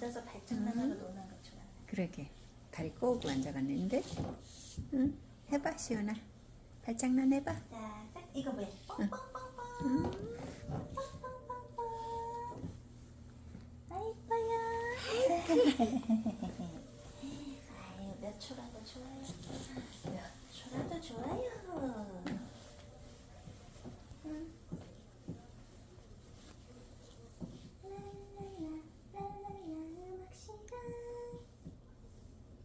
앉아서 발장난하고 노는 거 좋아. 그러게. 다리 꼬고 앉아갔는데. 응, 해봐 시원아. 발장난 해봐. 자, 이거 뭐야? 뻥뻥뻥뻥. 뻥뻥뻥뻥. 아 이뻐요. 아유 몇 초라도 좋아요. 몇 초라도 좋아요.